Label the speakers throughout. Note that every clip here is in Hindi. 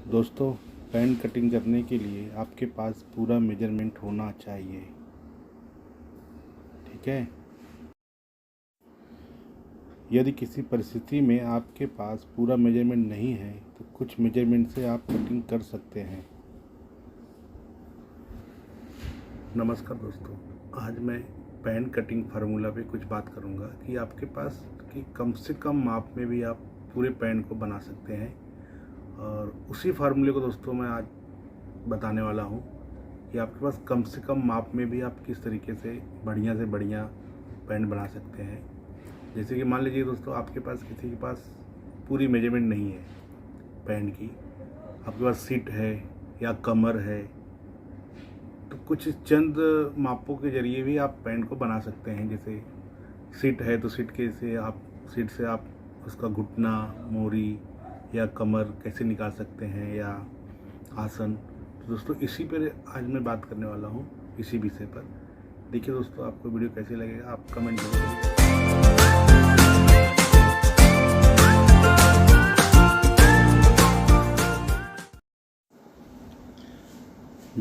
Speaker 1: दोस्तों, पैंट कटिंग करने के लिए आपके पास पूरा मेजरमेंट होना चाहिए। ठीक है। यदि किसी परिस्थिति में आपके पास पूरा मेजरमेंट नहीं है तो कुछ मेजरमेंट से आप कटिंग कर सकते हैं। नमस्कार दोस्तों, आज मैं पैंट कटिंग फार्मूला पे कुछ बात करूंगा कि आपके पास कि कम से कम माप में भी आप पूरे पैंट को बना सकते हैं। और उसी फार्मूले को दोस्तों मैं आज बताने वाला हूँ कि आपके पास कम से कम माप में भी आप किस तरीके से बढ़िया पैंट बना सकते हैं। जैसे कि मान लीजिए दोस्तों, आपके पास किसी के पास पूरी मेजरमेंट नहीं है पैंट की, आपके पास सीट है या कमर है, तो कुछ चंद मापों के ज़रिए भी आप पैंट को बना सकते हैं। जैसे सीट है तो सीट से आप उसका घुटना, मोरी या कमर कैसे निकाल सकते हैं, या आसन। तो दोस्तों इसी पर आज मैं बात करने वाला हूँ, इसी विषय पर। देखिए दोस्तों, आपको वीडियो कैसे लगेगा आप कमेंट करें।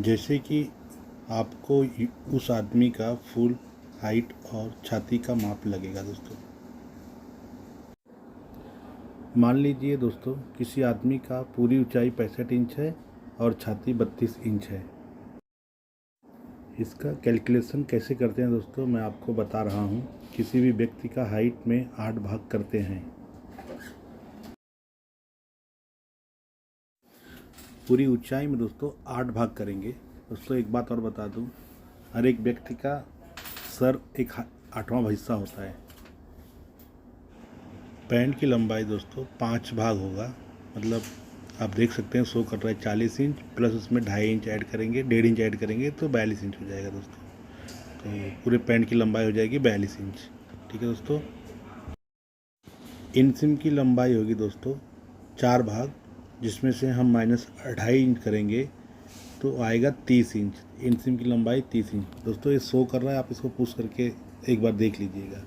Speaker 1: जैसे कि आपको उस आदमी का फुल हाइट और छाती का माप लगेगा दोस्तों। मान लीजिए दोस्तों, किसी आदमी का पूरी ऊंचाई 65 इंच है और छाती 32 इंच है। इसका कैलकुलेशन कैसे करते हैं दोस्तों, मैं आपको बता रहा हूँ। किसी भी व्यक्ति का हाइट में 8 भाग करते हैं। पूरी ऊंचाई में दोस्तों 8 भाग करेंगे। दोस्तों एक बात और बता दूँ, हर एक व्यक्ति का सर एक 8वां हिस्सा होता है। पैंट की लंबाई दोस्तों 5 भाग होगा। मतलब आप देख सकते हैं, शो कर रहा है 40 इंच, प्लस उसमें 2.5 इंच ऐड करेंगे, 1.5 इंच ऐड करेंगे तो 42 इंच हो जाएगा दोस्तों। तो पूरे पैंट की लंबाई हो जाएगी 42 इंच। ठीक है दोस्तों। इनसिम की लंबाई होगी दोस्तों 4 भाग, जिसमें से हम माइनस 2.5 इंच करेंगे तो आएगा 30 इंच। इनसिम की लंबाई 30 इंच। दोस्तों ये शो कर रहा है, आप इसको पुश करके एक बार देख लीजिएगा।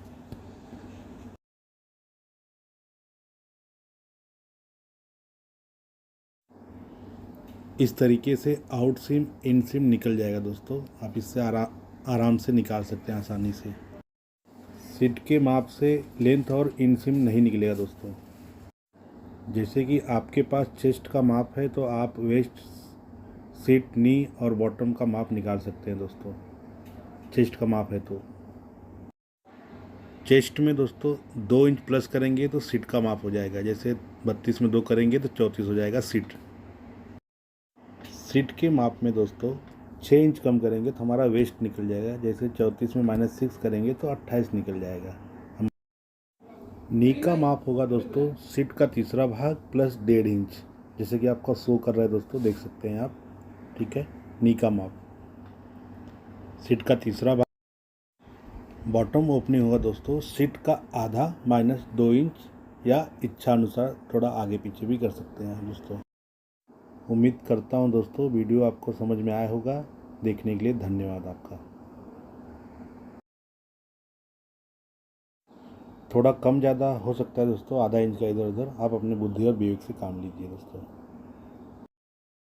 Speaker 1: इस तरीके से आउट सिम इन सिम निकल जाएगा दोस्तों। आप इससे आराम से निकाल सकते हैं आसानी से। सीट के माप से लेंथ और इन सिम नहीं निकलेगा दोस्तों। जैसे कि आपके पास चेस्ट का माप है तो आप वेस्ट, सीट, नी और बॉटम का माप निकाल सकते हैं दोस्तों। चेस्ट का माप है तो चेस्ट में दोस्तों 2 इंच प्लस करेंगे तो सीट का माप हो जाएगा। जैसे 32 में 2 करेंगे तो 34 हो जाएगा सीट। सीट के माप में दोस्तों 6 इंच कम करेंगे तो हमारा वेस्ट निकल जाएगा। जैसे 34 में -6 करेंगे तो 28 निकल जाएगा। हम नी का माप होगा दोस्तों सीट का तीसरा भाग प्लस 1.5 इंच। जैसे कि आपका शो कर रहा है दोस्तों, देख सकते हैं आप। ठीक है, नी का माप सीट का तीसरा भाग। बॉटम ओपनिंग होगा दोस्तों सीट का आधा -2 इंच, या इच्छा अनुसार थोड़ा आगे पीछे भी कर सकते हैं दोस्तों। उम्मीद करता हूँ दोस्तों वीडियो आपको समझ में आया होगा। देखने के लिए धन्यवाद आपका। थोड़ा कम ज़्यादा हो सकता है दोस्तों, आधा इंच का इधर उधर। आप अपनी बुद्धि और विवेक से काम लीजिए दोस्तों।